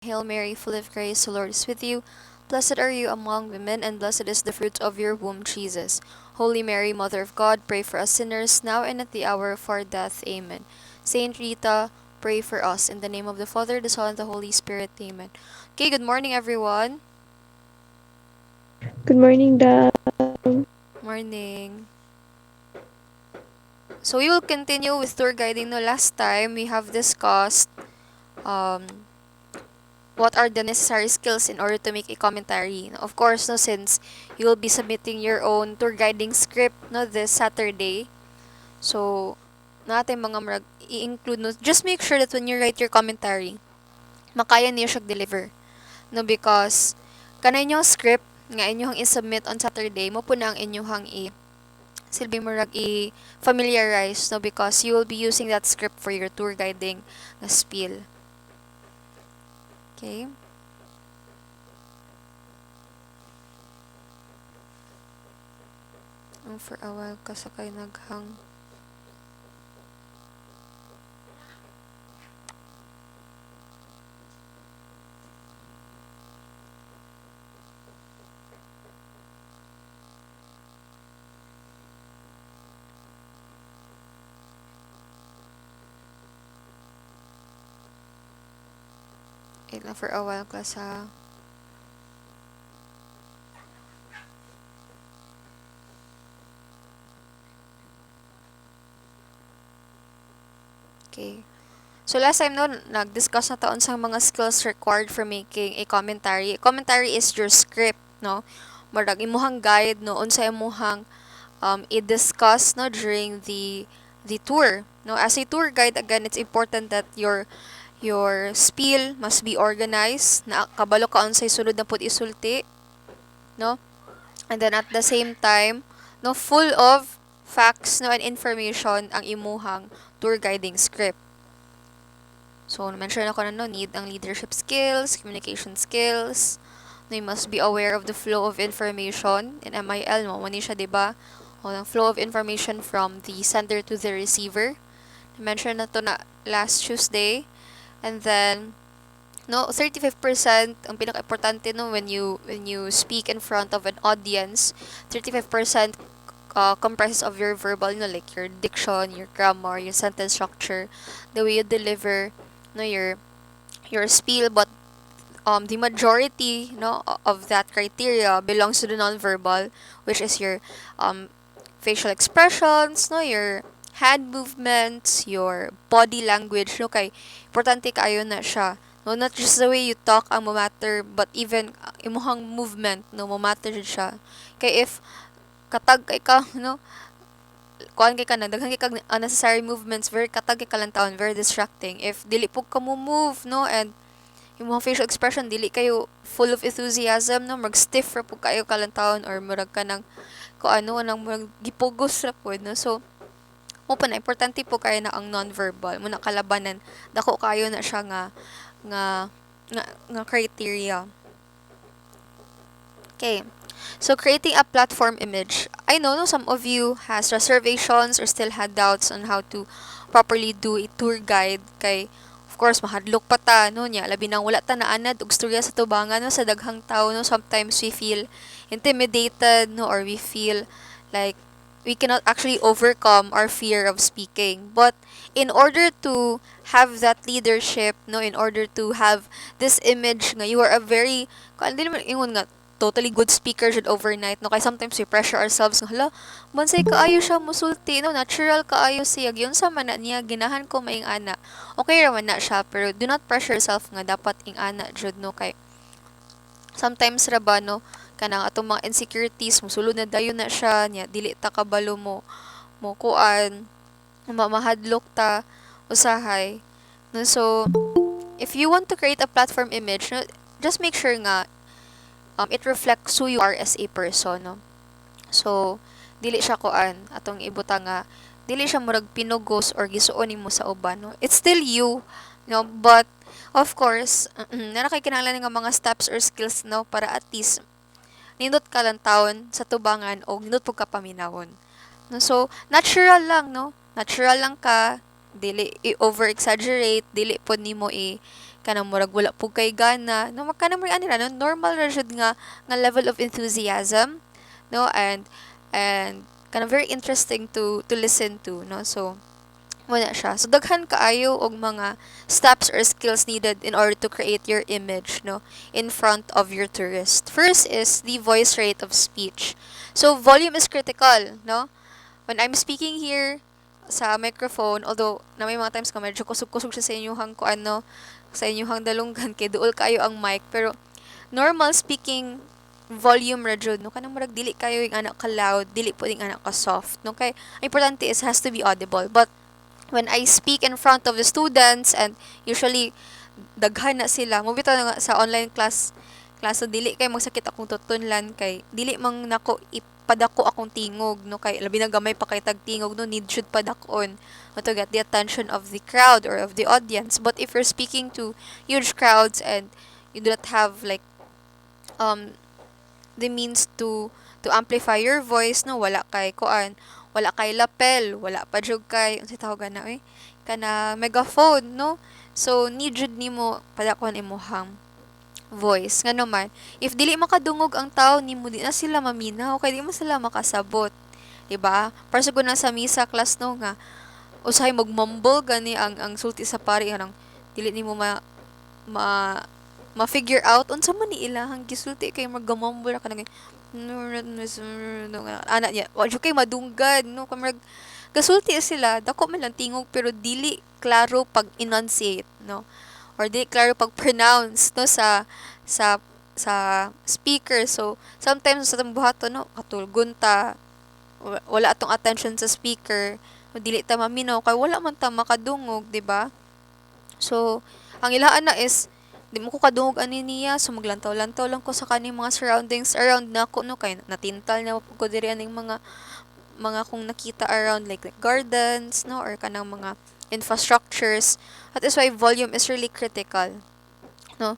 Hail Mary, full of grace, the Lord is with you. Blessed are you among women, and blessed is the fruit of your womb, Jesus. Holy Mary, Mother of God, pray for us sinners, now and at the hour of our death. Amen. Saint Rita, pray for us. In the name of the Father, the Son, and the Holy Spirit. Amen. Okay, good morning, everyone. Good morning, Dad. Morning. So we will continue with tour guiding. No, last time we have discussed um, what are the necessary skills in order to make a commentary. Of course, no, since you will be submitting your own tour guiding script no this Saturday. So natin mga marag i-include no, just make sure that when you write your commentary, makaya niyo siya deliver. No, because kanay inyong script nga inyong i-submit on Saturday mo po na ang inyong silbi murag i-familiarize no because you will be using that script for your tour guiding na spiel. Okay? For a while ka sakay naghang. Wait lang for a while ka sa... Okay. So last time no, nag-discuss na taon sa mga skills required for making a commentary. A commentary is your script, no? Marag imuhang guide no unsa imuhang i-discuss no during the tour. No, as a tour guide again, it's important that your spiel must be organized. Na kabalo ka unsay sunod na pud isulti, no? And then at the same time, no, full of facts no and information ang imuhang tour guiding script. So, mention ako na no, need ang leadership skills, communication skills. No, you must be aware of the flow of information in MIL mo. Mani siya, di ba? O, ang flow of information from the sender to the receiver. Mention na to na last Tuesday. And then, no, 35% ang pinaka-importante no when you speak in front of an audience, 35% comprises of your verbal, like your diction, your grammar, your sentence structure, the way you deliver, no, your spiel, but the majority no of that criteria belongs to the non-verbal, which is your um facial expressions, no, your hand movements, your body language, no, kay importante kaayo na siya. No, not just the way you talk ang matter, but even imuhang movement, no, matter siya. Kay if katag kay ka, no, kuan kay ka na daghan kay kag unnecessary movements, very katag kay kalantaon, very distracting. If dili pug ka mo move, no, and yung mga facial expression dili kayo full of enthusiasm, no, mag stiff ra pug kayo kalantaon or murag ka nang ko ano nang murag gipugos ra pud, no. So mo pa na importante po kayo na ang non-verbal mo na kalabanan dako kayo na siya nga nga criteria. Okay. So creating a platform image. I know no, some of you has reservations or still had doubts on how to properly do a tour guide kay of course mahadlok pa ta no nya labi nang wala ta naanad og storya sa tubangan no sa daghang tao no sometimes we feel intimidated no or we feel like we cannot actually overcome our fear of speaking. But in order to have that leadership, no, in order to have this image nga you are a very, hindi naman ingon nga, totally good speaker should overnight, no, kay sometimes we pressure ourselves nga, hala, mansay kaayo siya musulti, no, natural kaayo siya, yun sa man na niya, ginahan ko maing ana. Okay raman na siya, pero do not pressure yourself nga dapat ing ana, jud, no, kay sometimes ra ba no kanang atong mga insecurities musulod na dayon na siya nya dili ta kabalo mo kuan mamahadlok ta usahay no. So if you want to create a platform image no, just make sure nga it reflects who you are as a person, no. So dili siya kuan atong ibutang nga dili siya murag pinugos or gisuon nimo sa uban, no. It's still you, no, but of course na kay kinahanglan nga mga steps or skills no para at least nindot ka lang taon sa tubangan o nindot po ka paminawon. No, so natural lang no, natural lang ka, dili i-over exaggerate, dili pod nimo kanang murag wala po kay gana no, kanang murag ani ra no, normal ra jud nga level of enthusiasm, no, and kanang very interesting to listen to, no. So wala siya. So daghan kaayo og mga steps or skills needed in order to create your image, no, in front of your tourist. First is the voice rate of speech. So volume is critical, no. When I'm speaking here sa microphone, although na may mga times ka medyo kusog-kusog siya sa inyong ko ano, sa inyong dalunggan kay duol kayo ang mic, pero normal speaking volume ra jud, no, kanang murag dili kayo yung anak ka loud, dili po yung anak ka soft, no, kay ang importante is has to be audible. But when I speak in front of the students, and usually daghan na sila, mo bitaw na nga sa online class, so dili kay magsakit akong tutunlan, kay dili mang nako ipadako akong tingog, no, kay labi na gamay pa kay tag tingog, no, need should padakon to get the attention of the crowd or of the audience. But if you're speaking to huge crowds and you do not have like the means to amplify your voice, no, wala kay kuan, wala kay lapel, wala pa jud kay unsay tawag na kana megaphone, no. So need jud nimo padakon imong voice nga naman. If dili makadungog ang tao nimo, di na sila maminaw kay di mo sila makasabot, diba? Para sa guna sa misa class, no, nga usahay magmumble gani ang sulti sa pari anang dili nimo ma ma-figure out unsa man ni ilahang gisulti kay maggamumble ka nang anak niya wa jud kay madunggan, no, kamurag gasulti sila dako man lang tingog pero dili klaro pag enunciate, no, or dili klaro pag pronounce, no, sa sa speaker. So sometimes sa buhaton, no, katulgon ta, wala atong attention sa speaker, o dili ta maminaw kay wala man ta makadungog, di ba? So ang ilaan na is di mo ko kadungog ani niya, so maglantaw-lantaw lang ko sa kaning mga surroundings around nako, no, kay natintal na ko diri aning mga kung nakita around like gardens, no, or kanang mga infrastructures. That is why volume is really critical, no.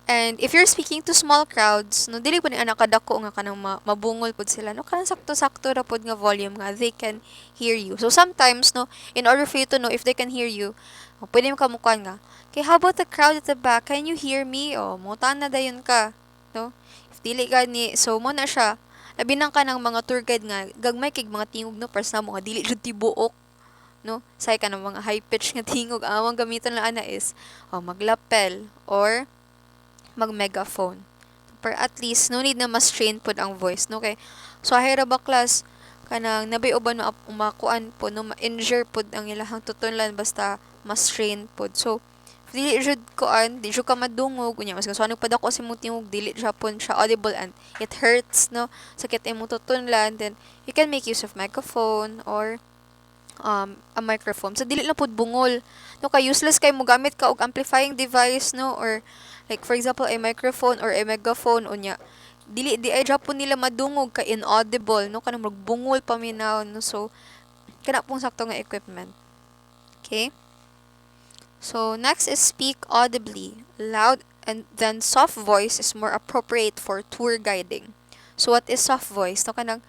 And if you're speaking to small crowds, no, dili po ni anak kadako nga kanang mabungol pud sila, no, kanang sakto-sakto ra pud nga volume nga they can hear you. So sometimes, no, in order for you to know if they can hear you, pwede mo kamukuan nga, okay, how about the crowd at the back, can you hear me? O mutan na dayon ka, no. If dili gani, so mo na siya, labi nang ka ng mga tour guide nga gagmay kig mga tingog, no, para sa mga dili jud tibuok, no, say ka ng mga high pitch nga tingog, ang among gamiton lang ana is maglapel or mag-megaphone. For at least, no need na mas-train pod ang voice, no, kay so ahira ba class, kanang nabay uban na umakuan po, no, ma-injure pod ang ilahang tutunlan basta mas-train pod. So, dili jud kuan, di jud ka madungog, unya mas gusto padako si mo tingog, dili japon siya audible and it hurts, no, sakit imong tutunlan, then you can make use of megaphone or a microphone. So dili lang pod bungol, no, kay useless kay mo gamit ka og amplifying device, no, or like for example a microphone or a megaphone, unya dili di ay japon nila madungog ka inaudible, no, kanang magbungol paminaw, no. So kana pong sakto nga equipment. Okay, so next is speak audibly. Loud and then soft voice is more appropriate for tour guiding. So what is soft voice? No, kanang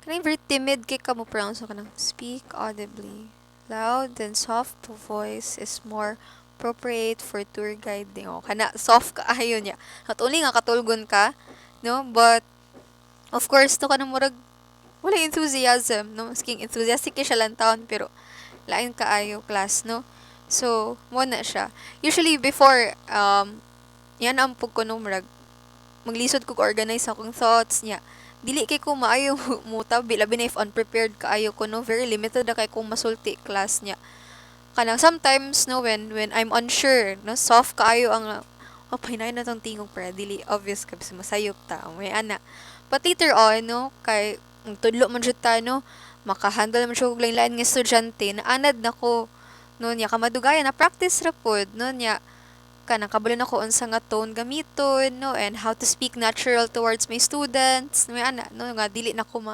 very timid kay ka mo pronounce, so kanang speak audibly. Loud then soft voice is more appropriate for tour guiding. O kana soft ka ayo niya. Not only nga katulgon ka, no, but of course, no, kanang murag wala enthusiasm, no, masking enthusiastic kay siya lang taon pero lain ka ayo class, no. So mo na siya. Usually before yan ang pug ko, no, murag maglisod ko organize akong thoughts niya. Dili kay ko maayo mutabi labi na if unprepared kaayo ko, no, very limited na kay kung masulti class niya. Kanang sometimes, no, when I'm unsure, no, soft kaayo ang hinay na tong tingog para dili obvious kasi masayop ta may ana. But later on, no, kay tudlo man jud ta, no, makahandle man jud og lain-lain nga estudyante na anad nako, no, nya kamadugayan na practice ra pod, no, nya kanang kabalon ako unsa nga tone gamiton, no, and how to speak natural towards my students, may ana, no, nga dili na ko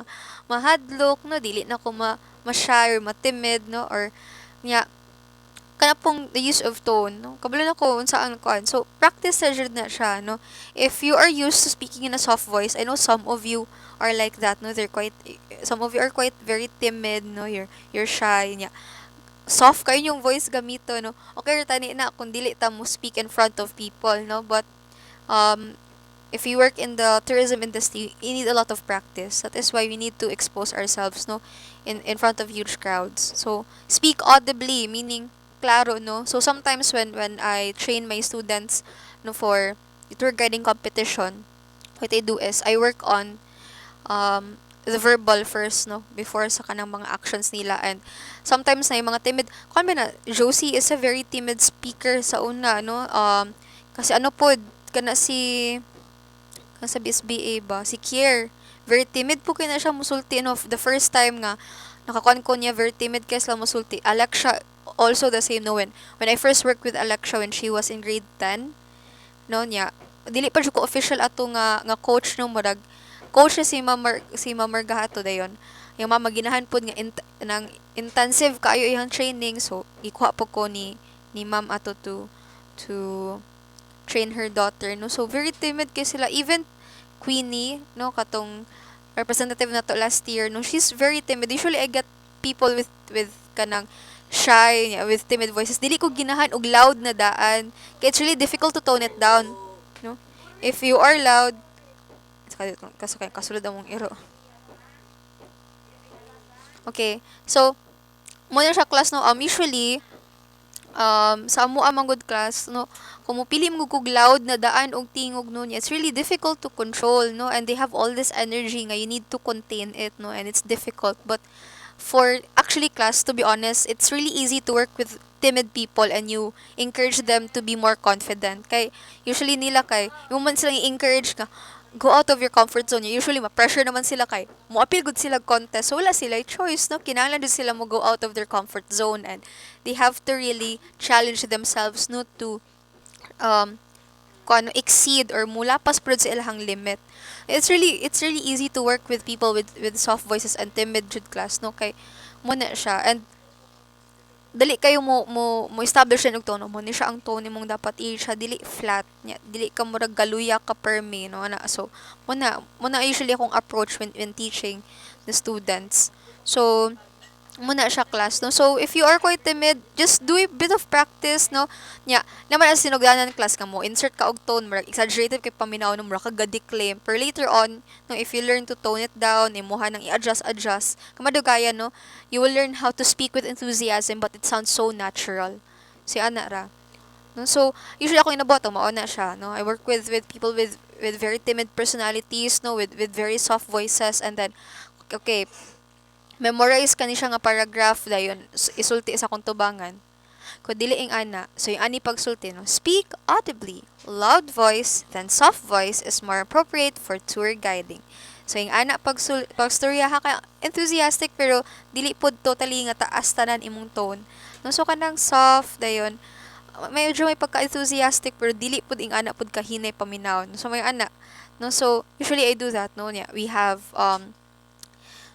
mahadlok, no, dili na ko ma-shy or ma-timid, no, or nya kana pong the use of tone, no, kabalon ako unsa ang kuan. So practice sa jud na siya, no. If you are used to speaking in a soft voice, I know some of you are like that, no, some of you are quite very timid, no, you're shy, nya soft kayo yung voice gamito, no? Okay ra tani na kung dili ta mo speak in front of people, no? But um if you work in the tourism industry, you need a lot of practice. That is why we need to expose ourselves, no, in front of huge crowds. So speak audibly, meaning claro, no. So sometimes when I train my students, no, for tour guiding competition, what I do is I work on the verbal first, no, before sa kanang mga actions nila. And sometimes na yung mga timid, kung na Josie is a very timid speaker sa una, no. Kasi ano po kana si sa BSBA ba si Kier, very timid po kay na siya musulti, no, the first time nga nakakuan ko niya, very timid kay sila musulti. Alexia also the same, no, when I first worked with Alexia when she was in grade 10, no, niya dili pa jud ko official ato nga coach, no, murag coach niya si Ma'am Margahato dayon. Yung mama ginahan pod nga nang intensive kaayo iyang training, so ikuha po ko ni ma'am ato to train her daughter, no. So very timid kay sila, even Queenie, no, katong representative na to last year, no, she's very timid. Usually I get people with kanang shy, with timid voices. Dili ko ginahan og loud na daan. Kaya it's really difficult to tone it down, no. If you are loud, kasulod among iro. Okay. So, mo na siya class, no. Usually sa amo amang good class, no, kung mupili mo kog loud na daan og tingog, no, it's really difficult to control, no, and they have all this energy nga you need to contain it, no, and it's difficult. But for actually class, to be honest, it's really easy to work with timid people and you encourage them to be more confident. Kay usually nila kay yung man silang i-encourage ka, go out of your comfort zone. Usually ma-pressure naman sila kay mo appeal good sila contest. So wala sila choice, no. Kinahanglan din sila mo go out of their comfort zone, and they have to really challenge themselves, no, to um kung ano, exceed or mula pas pud sa ilang limit. It's really easy to work with people with soft voices and timid jud class, no, kay mo na siya. And dali kayo mo establish and og tono mo ni siya ang tone nimong dapat siya dili flat nya, dili ka murag galuya ka permi, no, na. So mo na usually akong approach when teaching the students. So muna siya class, no. So if you are quite timid, just do a bit of practice, no, nya naman as sinugdanan class ka mo insert ka og tone murag exaggerated kay paminaw no, murag ka declaim, pero later on, no, if you learn to tone it down, imuha nang i-adjust kamadugayan, no, you will learn how to speak with enthusiasm but it sounds so natural, si ana ra, no. So usually ako inabuhat mao na siya, no. I work with people with very timid personalities, no, with very soft voices, and then okay, memorize ka ni siya nga paragraph dayon isulti sa akong tubangan. Kung dili ing ana, so yung ani pagsulti, no, speak audibly. Loud voice, then soft voice is more appropriate for tour guiding. So yung ana pagstorya ha ka enthusiastic pero dili pod totally nga taas tanan imong tone. No, so kanang soft dayon medyo may pagka-enthusiastic pero dili pod ing ana pod kahinay paminaw. So may ana, no, so usually I do that, no, yeah. We have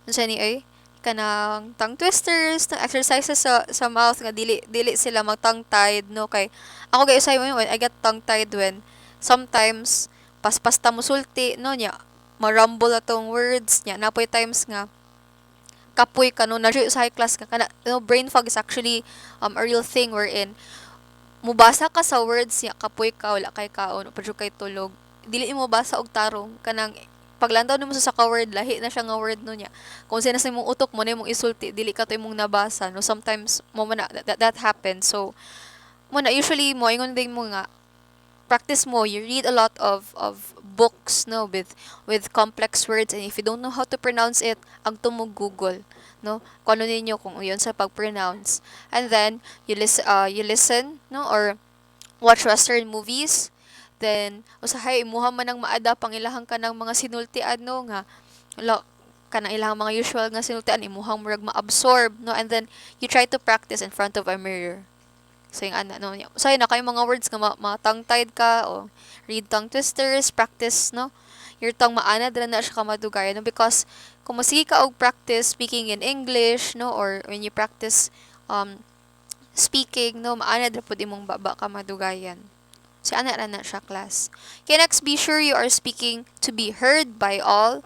unsa ni ay kanang tongue twisters, na exercises sa mouth nga dili sila mag tongue tied, no, kay ako gay usay mo when I get tongue tied when sometimes paspas ta musulti, no, nya marumble atong words nya napoy times nga kapoy ka, no, na sa high class ka kana, no, brain fog is actually a real thing wherein mubasa ka sa words nya kapoy ka, wala kay kaon o padyo kay tulog, dili mo basa og tarong kanang paglantaw nimo sa ka-word, lahi na siya nga word, no, nya kung sino sa imong utok mo na imong isulti dili ka to imong nabasa, no. Sometimes mo man that happens. So mo na usually mo ingon din mo nga practice mo, you read a lot of books, no, with complex words, and if you don't know how to pronounce it, ang tumog Google, no, kung ano ninyo kung yun sa pag-pronounce, and then you listen, no, or watch western movies. Then usahay imuha man ang maada pang ilahang kanang mga sinultian, no, nga wala kanang ilahang mga usual nga sinultian imuhang murag ma-absorb, no, and then you try to practice in front of a mirror. So yung ana, no, so yun na kayo mga words nga tongue tied ka o read tongue twisters, practice, no, your tongue maana dira na siya kamadugayan, no, because kung masige ka og practice speaking in English, no, or when you practice speaking, no, maana dira pud imong baba kamadugayan. Si ana ra na siya class. Okay, next, be sure you are speaking to be heard by all,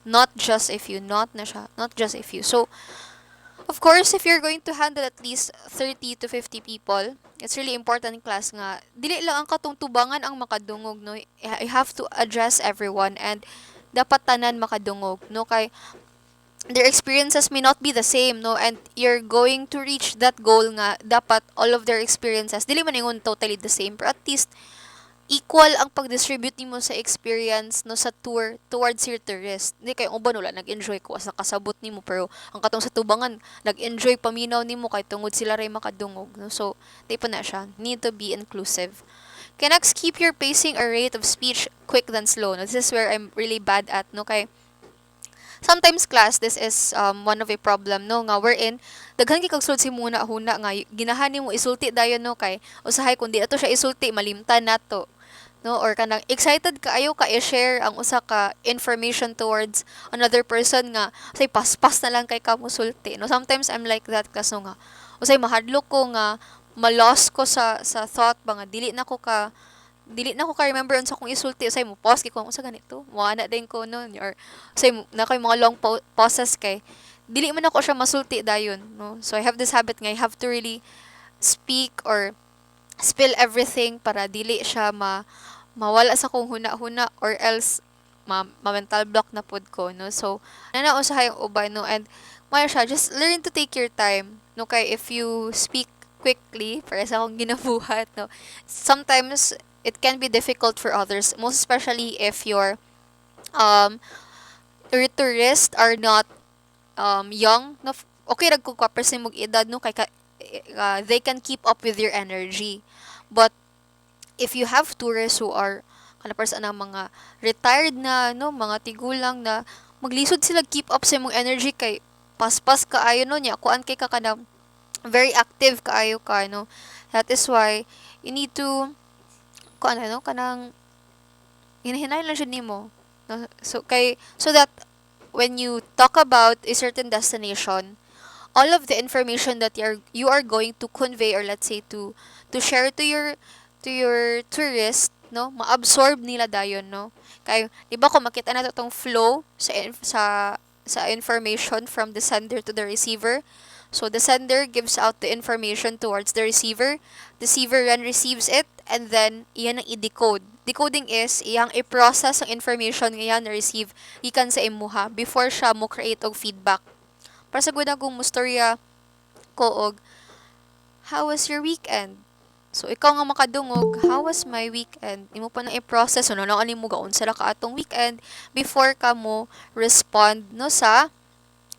not just a few. Not na siya, not just a few. So, Of course, if you're going to handle at least 30 to 50 people, it's really important in class nga. Dili lang ang katong tubangan ang makadungog, no? You have to address everyone and dapat tanan makadungog, no? Kay their experiences may not be the same, no? And you're going to reach that goal nga dapat all of their experiences dili man ingon totally the same, but at least equal ang pag-distribute nimo sa experience no sa tour towards your tourist. Hindi kay uban wala nag-enjoy ko sa kasabot nimo pero ang katong sa tubangan nag-enjoy paminaw nimo kay tungod sila ray makadungog, no. So di pa na siya. Need to be inclusive. Okay, next, keep your pacing or rate of speech quick than slow. No, this is where I'm really bad at, no, kay sometimes class this is one of a problem, no, nga wherein daghan kay kag sulod si muna huna nga ginahan mo isulti dayon, no, kay usahay kun di ato siya isulti malimtan nato, no, or kanang excited kaayo ka i-share ang usa ka information towards another person nga say paspas na lang kay ka musulti, no. Sometimes I'm like that class, no, nga usay mahadlok ko nga ma-lost ko sa thought ba nga dili na ko ka remember unsa kong isulti, usay mo pause kay ko unsa ganito mo ana din ko no, or usay na koy mga long pauses kay dili man ako siya masulti dayon, no. So I have this habit nga I have to really speak or spill everything para dili siya mawala sa kong huna-huna or else ma-mental block na pod ko, no. So nanausahay ang ubay, no, and maya siya just learn to take your time, no, kay if you speak quickly para sa akong ginabuhat, no, sometimes it can be difficult for others, most especially if your um tourists are not young, no. Okay ra kung person mong edad, no, kay they can keep up with your energy, but if you have tourists who are kana person ang mga retired na, no, mga tigulang na maglisod sila keep up sa imong energy kay paspas kaayo, no, nya kuan kay ka kana very active kaayo ka, no. That is why you need to kuan, no, kanang hinahinay lang siya nimo, no. So kay so that when you talk about a certain destination, all of the information that you are going to convey, or let's say to share to your tourist, no, maabsorb nila dayon, no. Kay di ba ko makita na tong flow sa information from the sender to the receiver. So the sender gives out the information towards the receiver then receives it, and then iyan ang i-decode. Decoding is iyang i-process ang information nga iyan na-receive gikan sa imuha before siya mo create og feedback. Para sa gud akong mustorya ko og how was your weekend? So ikaw nga makadungog, how was my weekend? Imo pa na i-process, no, ano mo gaon sila ka atong weekend before ka mo respond, no, sa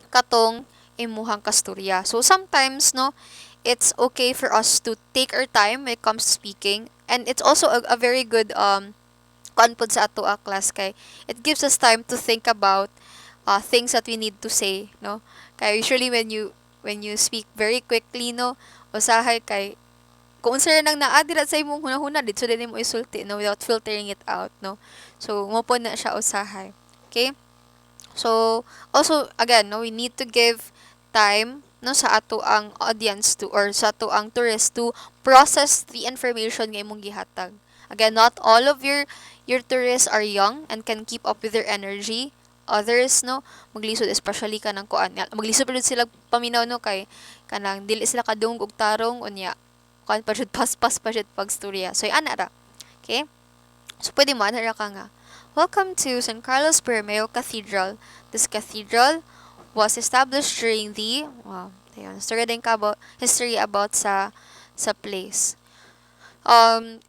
katong imuhang kasturya. So sometimes, no, it's okay for us to take our time when it comes to speaking, and it's also a very good kuan pod sa ato a class kay it gives us time to think about things that we need to say, no. Kay usually when you speak very quickly, no, usahay kay kung unsa nang naa dira sa imong hunahuna dito din mo isulti, no, without filtering it out, no. So mo po na siya usahay. Okay? So also again, no, we need to give time, no, sa ato ang audience to or sa ato ang tourist to process the information nga imong gihatag. Again, not all of your tourists are young and can keep up with their energy. Others, no, maglisod especially kanang kuan, maglisod pa sila paminaw, no, kay kanang dili sila kadungog og tarong unya kuan pa jud paspas pa jud pagstorya. So ana ra. Okay? So pwede mo ana ra ka nga. Welcome to San Carlos Borromeo Cathedral. This cathedral was established during the story din ka about history about sa place.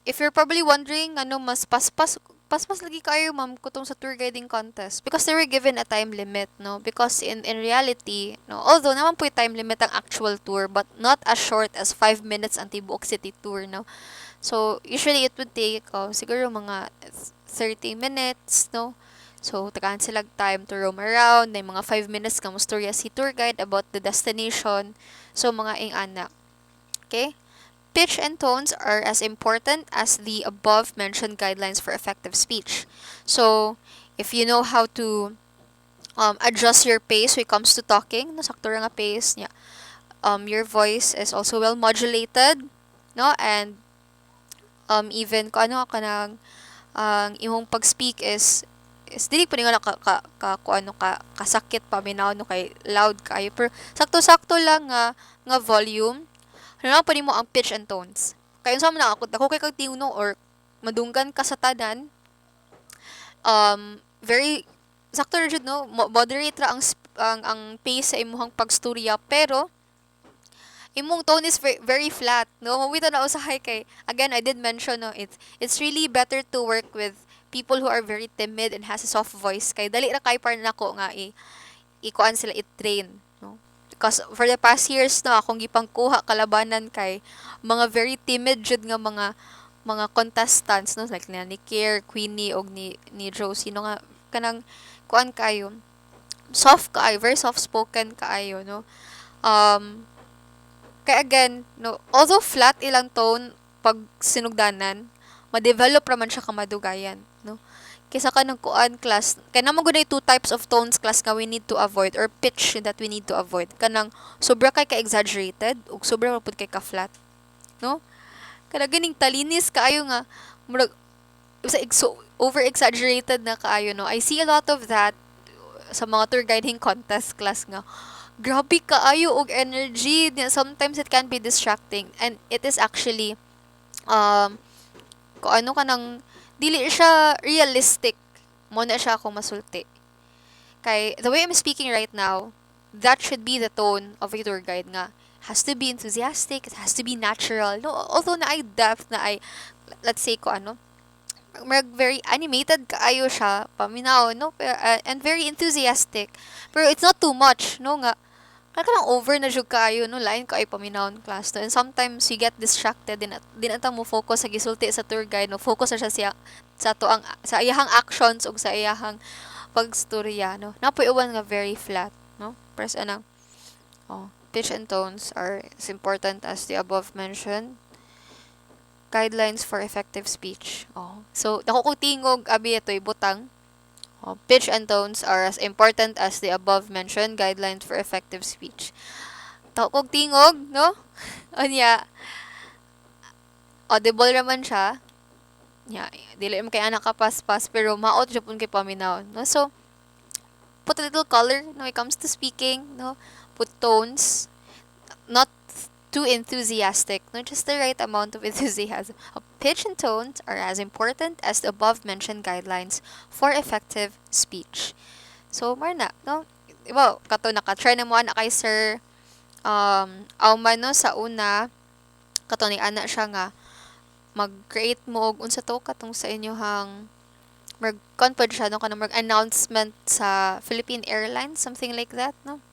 If you're probably wondering ano mas paspas lagi kayo ma'am kutong sa tour guiding contest because they were given a time limit, no, because in reality, no, although naman po yung time limit ang actual tour but not as short as 5 minutes ang Tibuok City tour, no. So usually it would take siguro mga 30 minutes, no. So tagaan sila time to roam around, na mga 5 minutes ka mo storya si tour guide about the destination, so mga ing-ana. Okay? Pitch and tones are as important as the above mentioned guidelines for effective speech. So, if you know how to adjust your pace when it comes to talking, no, sakto ra nga pace niya. Your voice is also well modulated, no, and even kung ano kanang ang imong pag-speak is is dili pa nga kung ano kasakit paminaw no kay loud kayo, pero sakto-sakto lang nga volume. Ano lang pa nimo ang pitch and tones. Kaya unsa man ako kay kag tingno or madunggan ka sa tanan, very sakto ra jud no, moderate ra ang pace sa imong pagstorya, pero imong tone is very flat no. Mawito na usahay kay, again, I did mention no, it's really better to work with people who are very timid and has a soft voice, kay dali ra kay par nako nga ikuan sila i-train no. Because for the past years no, akong gipangkuha kalabanan kay mga very timid jud nga mga contestants no, like ni Kier, Queenie og ni Josie no, nga kanang kuan kayo, soft kaayo, very soft spoken kaayo no. Kaya again no, although flat ilang tone pag sinugdanan, ma-develop raman siya kamadugayan no. Kisa ka ng kuan class, kaya naman gud two types of tones class nga we need to avoid, or pitch that we need to avoid. Kanang sobra kay ka-exaggerated ug sobra ra pud kay ka-flat no. Kada ganing talinis kaayo nga murag so over exaggerated na kaayo no. I see a lot of that sa mga tour guiding contest class nga. Grabe kaayo og energy. Sometimes it can be distracting, and it is actually kung ano ka nang dili siya realistic. Mo na siya akong masulti. Kay the way I'm speaking right now, that should be the tone of a tour guide nga. Has to be enthusiastic, it has to be natural. No, although na ay depth na ay, let's say ko ano, very animated kaayo siya, paminaw, no? And very enthusiastic. Pero it's not too much, no nga. Kaya lang over na jud kaayo, no? Lain ka ay paminawon class to. And sometimes you get distracted din ata mo focus sa gisulti sa tour guide, no? Focus na siya sa tuang sa iyahang actions ug sa iyahang pagstorya, no? Napoy uwan nga very flat, no? Press anang pitch and tones are as important as the above mentioned. Guidelines for effective speech. So, dako kong tingog, abi ito'y butang. Pitch and tones are as important as the above mentioned guidelines for effective speech. Dako kong tingog, no? Anya, audible naman siya. Dili mo kay anak kapaspas, pero maot siya pun kay paminaw, no? So, put a little color when it comes to speaking, no? Put tones, not too enthusiastic, not just the right amount of enthusiasm. Pitch and tones are as important as the above-mentioned guidelines for effective speech. So, marna, no? Well, kato naka-try na mo na kay sir, man no, sa una, kato ni ana siya nga, mag-create mo og unsa to katong sa inyohang mag-confide siya, no? Kanang announcement sa Philippine Airlines, something like that, no?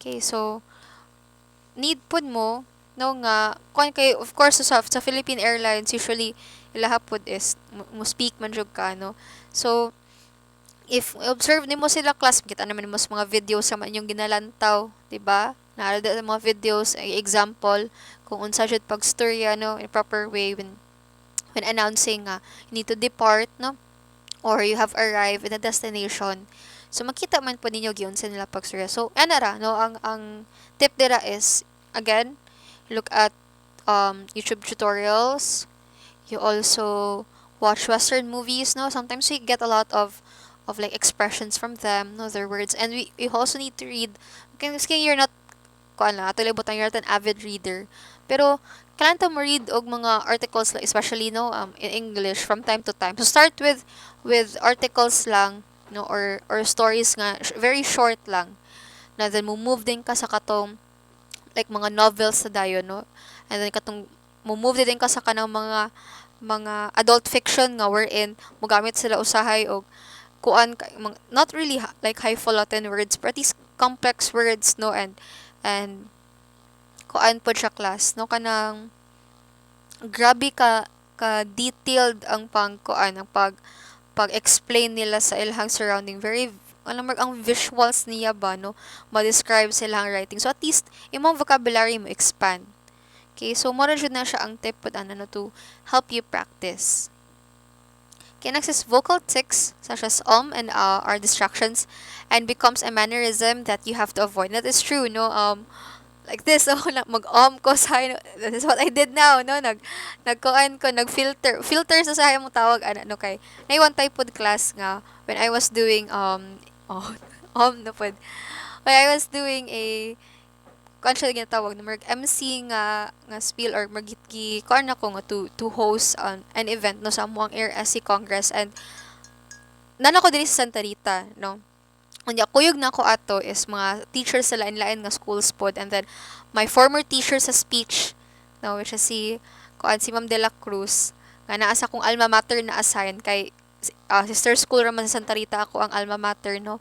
Okay, so need pud mo no nga kun kay, of course, sa Philippine Airlines usually ilaha pud is mo speak man jud ka no. So if observe nimo sila class, kita naman mo sa mga videos sa inyong ginalantaw, di ba? Naara sa mga videos ay example kung unsa jud pagstorya no in proper way when announcing you need to depart no, or you have arrived in a destination. So, makita man po ninyo giyon sa nila pagstorya. So, ra, no, ang tip dira is, again, look at YouTube tutorials. You also watch Western movies, no? Sometimes we get a lot of like expressions from them, no, their words. And we also need to read. Kasi you're not, atuloy butang you're not an avid reader. Pero, kailangan mo read og mga articles, especially, no, in English from time to time. So, start with articles lang, no, or stories nga very short lang, na then move din ka sa katong like mga novels sa dayon no, and then katong move din ka sa kanang mga adult fiction nga wherein mogamit sila usahay og kuan not really like high falutin words, but these complex words no, and kuan po siya class no, kanang grabe ka detailed ang pag-explain nila sa ilang surrounding. Very, ang visuals niya ba, no? Ma-describe sa ilang writing. So, at least, imong vocabulary mo expand. Okay, so, mura jud na siya ang tip po to help you practice. Okay, next is vocal tics, such as and are distractions and becomes a mannerism that you have to avoid. That is true, no? like this, so mag-ko sa, that is what I did now, no, nagkuan ko, filter sa sahay mo tawag, ano, no, kay, na one type pod class nga, when I was doing, oh, no pod, when I was doing a, kuan siya ginatawag, na MC nga spiel, or magitgi, kuan ako nga, to host an event, no, sa amuang Air SC Congress, and, nana ko din sa Santa Rita, no, unya kuyog na ko ato is mga teachers sa lain-lain nga schools pod, and then my former teacher sa speech, no, which is si Ma'am De La Cruz, nga naa sa kong alma mater na assign kay sister school raman sa Santa Rita ako ang alma mater, no.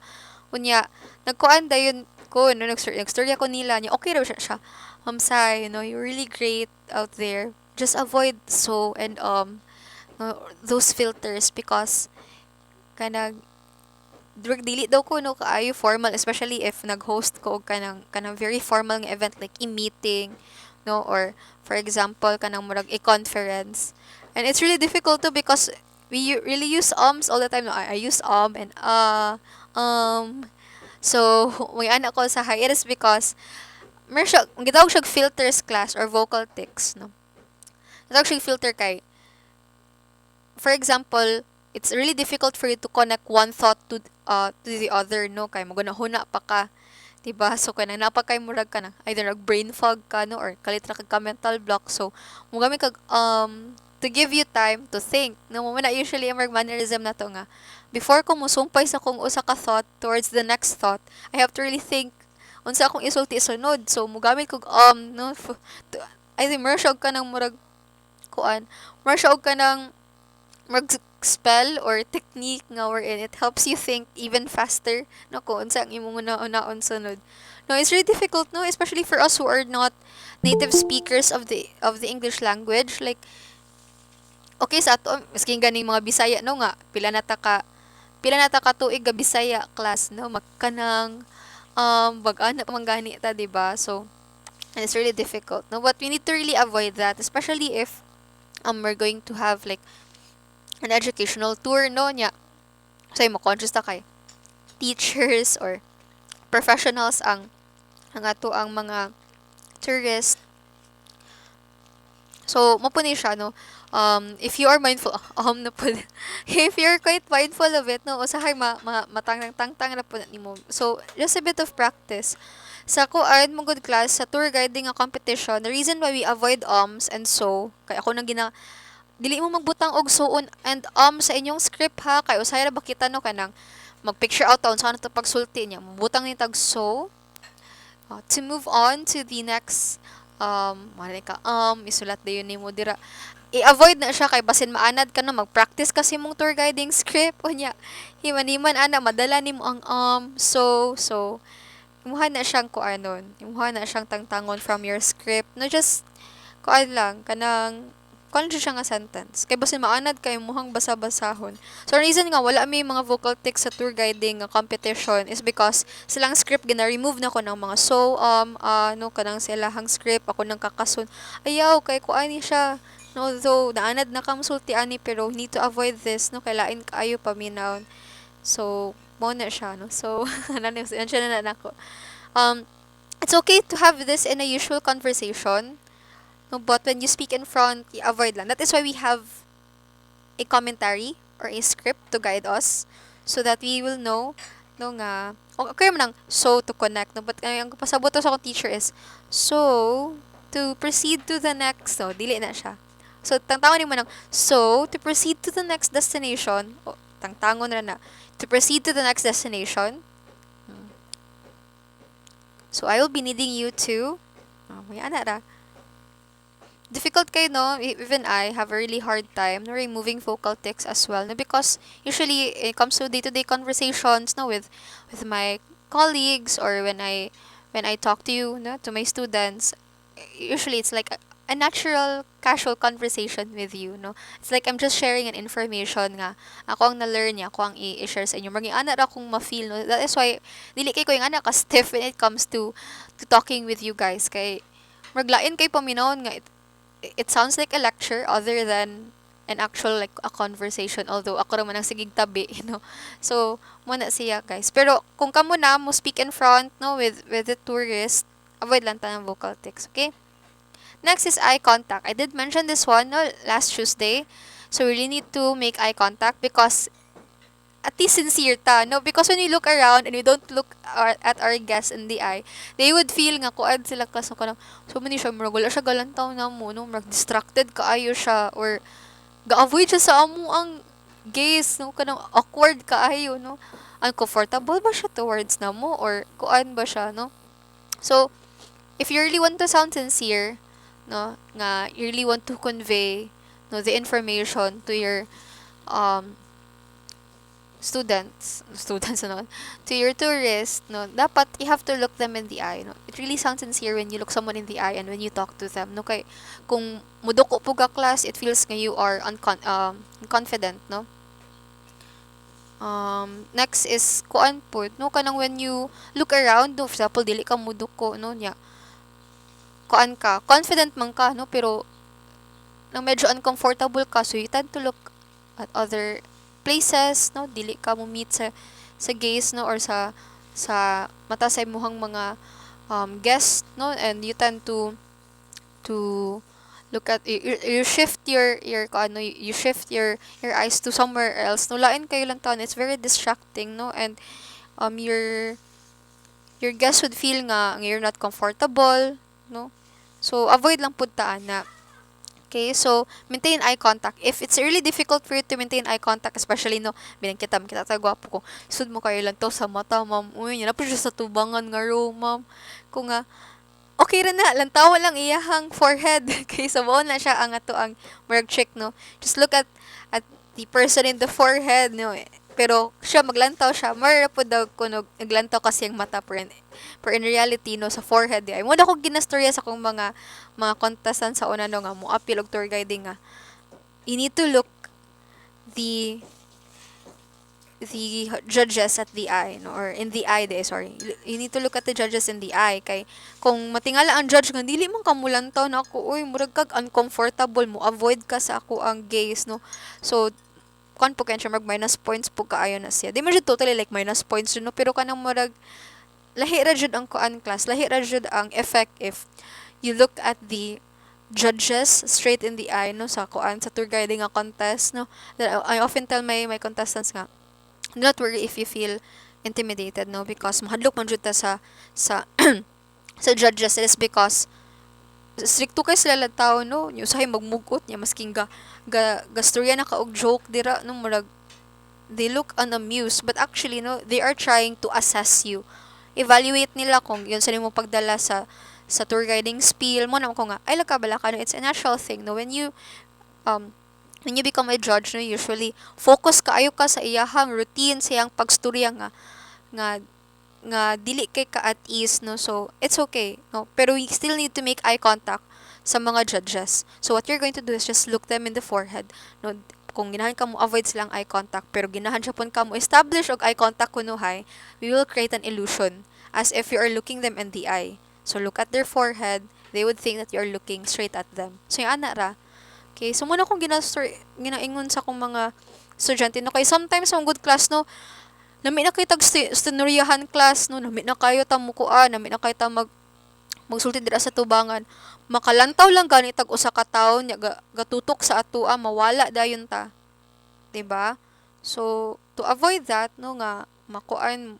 Unya nagkuan dayon ko, no, nagstorya ko nila niya, okay raw siya. Sai, you know, you're really great out there. Just avoid so and those filters, because kanang dili daw ko, no, kaayo formal, especially if nag-host ko og kanang very formal nga event like meeting, no, or for example kanang murag conference, and it's really difficult to, because really use ums all the time, no. I use and so may anak ko sa high, it is because mer siya gitawag siya filters class or vocal tics, no. Gitawag siya filter kay, for example, it's really difficult for you to connect one thought to the other, no, kay magunahuna pa ka, diba? So kanang napa kay murag ka na either nag brain fog ka, no, or kalitra ka mental block, so mugami kag to give you time to think, no, mo na usually ang mannerism na to nga, before ko musumpay sa kung usa ka thought towards the next thought, I have to really think unsa akong isulti sunod, so mugamit kog no, I think mer ka ng murag kuan, mer ka ng mag-spell or technique nga wherein it helps you think even faster, no, kung unsa ang imong una-unaon sunod. No, it's really difficult, no, especially for us who are not native speakers of the English language. Like, okay sa ato, maski ganing mga Bisaya, no, nga pila na ta ka tuig ga Bisaya class, no, magkanang bag-ana pa man gani ta, diba? So, and it's really difficult, no, but we need to really avoid that, especially if we're going to have like an educational tour, no, nya. So, mo conscious ta kay teachers or professionals ang ato ang mga tourists. So, mo po ni siya, no, if you are mindful, na po, if you're quite mindful of it, no, usahay matang-tang na po nimo. So, just a bit of practice. Sa kuan mo good class sa tour guiding nga competition, the reason why we avoid and so, kay ako nang dili mo magbutang og suon and sa inyong script, ha, kay usay ra ba kita, no, kanang mag-picture out taon sa to pagsulti niya, mabutang ni tag so, to move on to the next manay ka isulat dayon nimo dira, i-avoid na siya kay basin maanad ka, no, mag-practice kasi mong tour guiding script unya himan-himan ana madala nimo ang so imuha na siyang kuanon, imuha na siyang tangtangon from your script, no, just kuan lang kanang kung siya nga sentence. Kay basin maanad kay muhang basa-basahon. So, ang reason nga wala may mga vocal tics sa tour guiding competition is because silang script gina-remove na ko ng mga so, no, kanang silahang script, ako nang kakasun. Ayaw, kay kuani siya. No, though, naanad na kam sulti ani, pero need to avoid this, no, kay lain kaayo paminaw. So, mo na siya, no. So, nandiyan na nako. It's okay to have this in a usual conversation. No, but when you speak in front, avoid lang. That is why we have a commentary or a script to guide us so that we will know, no, nga, okay man lang, so to connect, no, but ang pasabot sa akong teacher is, so, to proceed to the next, no, dili na siya. So, tangtangon mo ng, so, to proceed to the next destination, tangtangon na, to proceed to the next destination, so, I will be needing you to, may ana ra, difficult kayo, no? Even I have a really hard time no, removing vocal tics as well, no? Because usually it comes to day-to-day conversations, no, with my colleagues, or when I talk to you, no, to my students, usually it's like a natural casual conversation with you, no. It's like I'm just sharing an information nga ako ang na-learn niya, ako ang i-share sa inyo, maging ana ra kung ma-feel, no. That is why dili kay ko yung ana ka stiff when it comes to talking with you guys, kay maglain kay paminawon nga it sounds like a lecture other than an actual like a conversation, although ako naman ang sigig tabi, you know. So mo na siya guys, pero kung kamo na mo speak in front, no, with the tourist, avoid lang ta ng vocal tics, okay? Next is eye contact. I did mention this one no, last Tuesday. So we really need to make eye contact because at least sincere ta, no? Because when we look around and we don't look at our guests in the eye, they would feel nga kuad sila kaso ka lang, so mani siya, murag wala siya galantaw na mo, no? Murag distracted kaayo siya or ga-avoid siya sa amo ang gaze, no? Kanang awkward kaayo, no? Uncomfortable ba siya towards na mo or kuan ba siya, no? So, if you really want to sound sincere, no, nga you really want to convey no the information to your um students ano, to your tourists, no, dapat you have to look them in the eye, no. It really sounds sincere when you look someone in the eye and when you talk to them, no, kay kung muduko po ka class, it feels nga you are confident, no. Next is kuan po, no, kanang when you look around, no, for example, dili ka muduko, no, nya, kuan ka, confident man ka, no, pero nang medyo uncomfortable ka, so you tend to look at other places, no, dili ka mo meet sa gaze, no, or sa mata sa imuhang mga guests, no, and you tend to look at you shift your ano you shift your eyes to somewhere else, no, lain kayo lang taon, it's very distracting, no, and your guests would feel nga you're not comfortable, no, so avoid lang pud ta ana. Okay, so maintain eye contact. If it's really difficult for you to maintain eye contact, especially no, bilang kita ta gwapo ko. Sud mo kayo lang to sa mata, ma'am. Uy, na po siya sa tubangan nga ro, ma'am. Kung nga okay ra na, lantawa lang iyahang forehead. Okay, so mo na siya ang ato ang murag trick, no. Just look at the person in the forehead, no. Pero siya maglantaw siya, mara po daw kuno naglantaw kasi ang mata pero in reality no sa forehead ay mo na ko ginastorya sa kong mga contestant sa una no nga mo appeal og tour guiding nga you need to look the the judges at the eye, no, or in the eye de, sorry, you need to look at the judges in the eye kay kung matingala ang judge nga dili man kamulantaw na ako, uy murag kag uncomfortable mo, avoid ka sa ako ang gaze, no, so kon po kaya siya mag minus points po kaayo na siya. Di man siya totally like minus points yun, no? Pero kanang murag, lahi ra jud ang kuan class, lahi ra jud ang effect if you look at the judges straight in the eye, no, sa kuan, sa tour guiding nga contest, no. That I often tell my contestants nga, do not worry if you feel intimidated, no, because mahadlok man jud ta sa sa judges. It is because stricto kay sila lang tao, no, yung usahay magmugot niya masking gastorya na ka og joke dira, no, murag they look unamused but actually no they are trying to assess you, evaluate nila kung yun sa nimo pagdala sa tour guiding spiel mo na ko nga ay laka bala ka, no, it's a natural thing, no, when you become a judge, no, usually focus kaayo ka sa iyahang routine, sa iyang pagstorya nga nga dili kay ka at ease, no, so it's okay, no, pero we still need to make eye contact sa mga judges. So what you're going to do is just look them in the forehead, no, kung ginahan ka mo avoid silang eye contact pero ginahan siya pun ka mo establish og eye contact kunuhay, we will create an illusion as if you are looking them in the eye. So look at their forehead, they would think that you are looking straight at them. So yung ana ra. Okay, so muna kong ginaingon sa kong mga estudyante, no, kay sometimes ang good class, no, nami na kayo tag stinuryahan class, no, nami na kayo tamukuan, nami na kayo magsulti dira sa tubangan, makalantaw lang gani tag usa ka tawo nya gatutok sa atoa, mawala dayon ta, diba? So to avoid that, no, nga makuan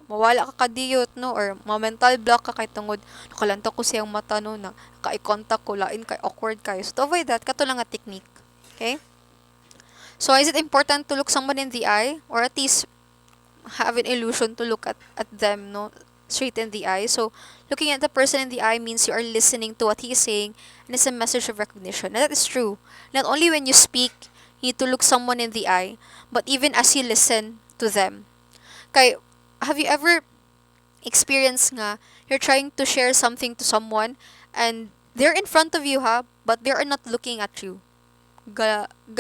mawala ka kadiyot, no, or mental block ka kay tungod nakalantaw ko siyang mata, no, na ka contact ko lain kay awkward kayo. So to avoid that, kato lang nga technique. Okay, so is it important to look someone in the eye or at least have an illusion to look at them, no, straight in the eye? So looking at the person in the eye means you are listening to what he is saying, and it's a message of recognition. And that is true. Not only when you speak, you need to look someone in the eye, but even as you listen to them. Kay, have you ever experienced nga, you're trying to share something to someone, and they're in front of you, ha, but they are not looking at you.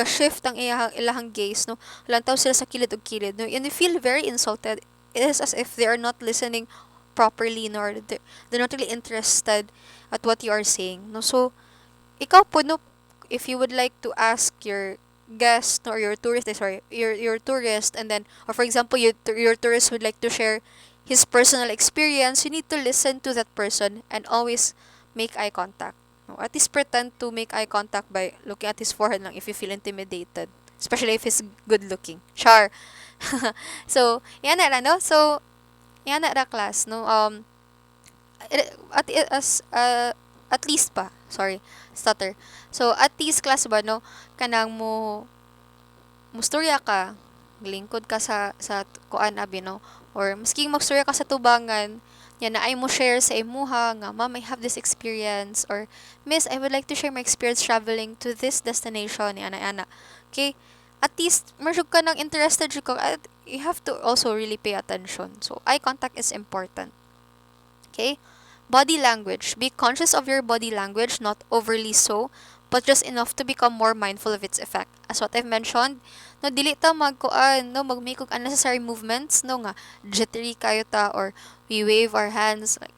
Shift ang ilahang gaze, no, lantaw sila sa kilid ug kilid, no, and you feel very insulted. It is as if they are not listening properly, nor they're not really interested at what you are saying, no. So ikaw po, no, if you would like to ask your guest or your tourist, your tourist, and then, or for example your tourist would like to share his personal experience, you need to listen to that person and always make eye contact. No, at least pretend to make eye contact by looking at his forehead lang if you feel intimidated. Especially if he's good looking. Char. So, yan na no? So, yan na class, no? At least pa, sorry, stutter. So, at least class ba, no? Kanang mustorya ka, lingkod ka sa kuan abi no, or maski magstorya ka sa tubangan, yan na ay mo share sa imuha nga, ma'am, I have this experience, or miss, I would like to share my experience traveling to this destination, ana ana. Okay? At least masyog ka nang interested jud ka, at you have to also really pay attention. So eye contact is important. Okay? Body language. Be conscious of your body language, not overly so, but just enough to become more mindful of its effect. As what I've mentioned, no, dili ta magkuan, no, mag-make og unnecessary movements, no, nga, jittery kayo ta, or we wave our hands, like,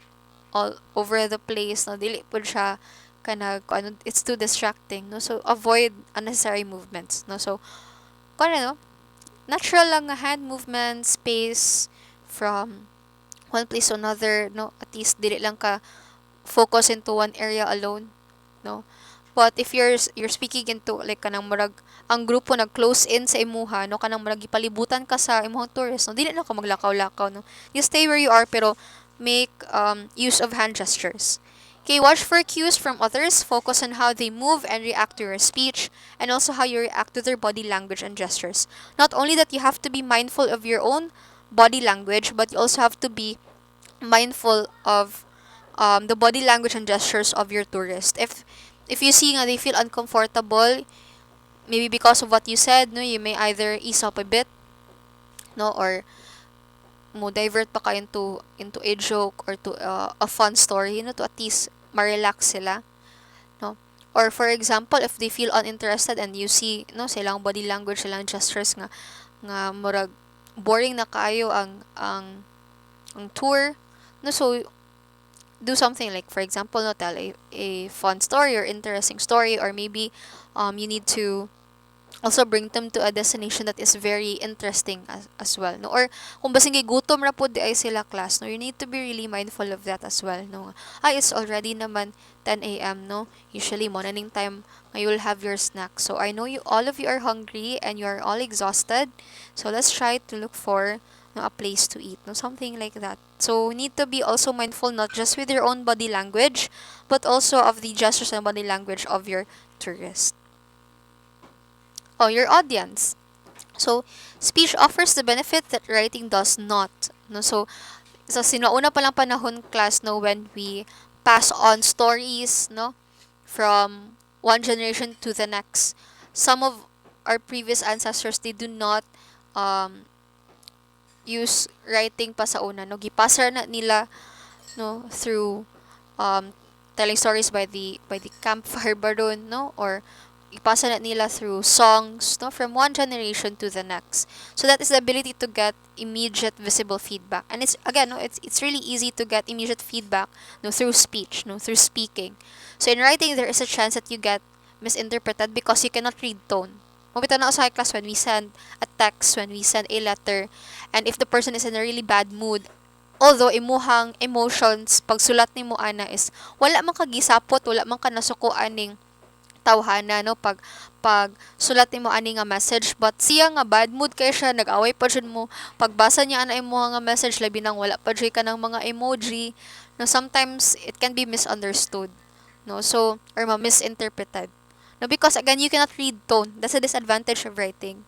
all over the place, no, dili po siya, kuan, it's too distracting, no, so, avoid unnecessary movements, no, so, kuan, no, natural lang nga hand movements, space, from one place to another, no, at least dili lang ka focus into one area alone, no. But if you're speaking into like kanang murag ang grupo nag-close in sa imuha, no, kanang murag gipalibutan ka sa imong tourist, no, dili na ka maglakaw-lakaw, no. You stay where you are pero make use of hand gestures. Okay, watch for cues from others, focus on how they move and react to your speech, and also how you react to their body language and gestures. Not only that you have to be mindful of your own body language, but you also have to be mindful of the body language and gestures of your tourist. If you see nga they feel uncomfortable, maybe because of what you said, no, you may either ease up a bit, no, or mo divert pa ka into a joke or to a fun story, to at least ma-relax sila, no. Or for example, if they feel uninterested and you see, no, silang body language, silang gestures nga murag boring na kaayo ang tour, no, so do something like, for example, no, tell a fun story or interesting story, or maybe you need to also bring them to a destination that is very interesting as well, no, or kung basing gutom ra pud di ay sila class, no, you need to be really mindful of that as well, no. It's already naman 10 a.m., no, usually morning time nga you'll have your snack, so I know you all of you are hungry and you are all exhausted, so let's try to look for, no, a place to eat, no, something like that. So we need to be also mindful not just with your own body language, but also of the gestures and body language of your tourist. Oh, your audience. So, speech offers the benefit that writing does not. No, so sa sinauna pa lang panahon class, no, when we pass on stories, no, from one generation to the next, some of our previous ancestors, they do not um use writing pa sa una, no, gipasa na nila, no, through um telling stories by the campfire baron, no, or ipasa na nila through songs, no, from one generation to the next. So that is the ability to get immediate visible feedback, and it's again, no, it's really easy to get immediate feedback, no, through speech, no, through speaking. So in writing, there is a chance that you get misinterpreted because you cannot read tone. Mabitaw na ako sa class, when we send a text, when we send a letter, and if the person is in a really bad mood, although imuhang emotions pagsulat nimo ana is wala man kagisapot, wala man ka nasukuan ning tawhana, no, pag sulat nimo ani nga message, but siya nga bad mood kay siya, nag-away pa jud mo pagbasa niya ana imo nga message, labi nang wala pa jud ka ng mga emoji, no, sometimes it can be misunderstood, no, so or misinterpreted, no, because again you cannot read tone. That's a disadvantage of writing,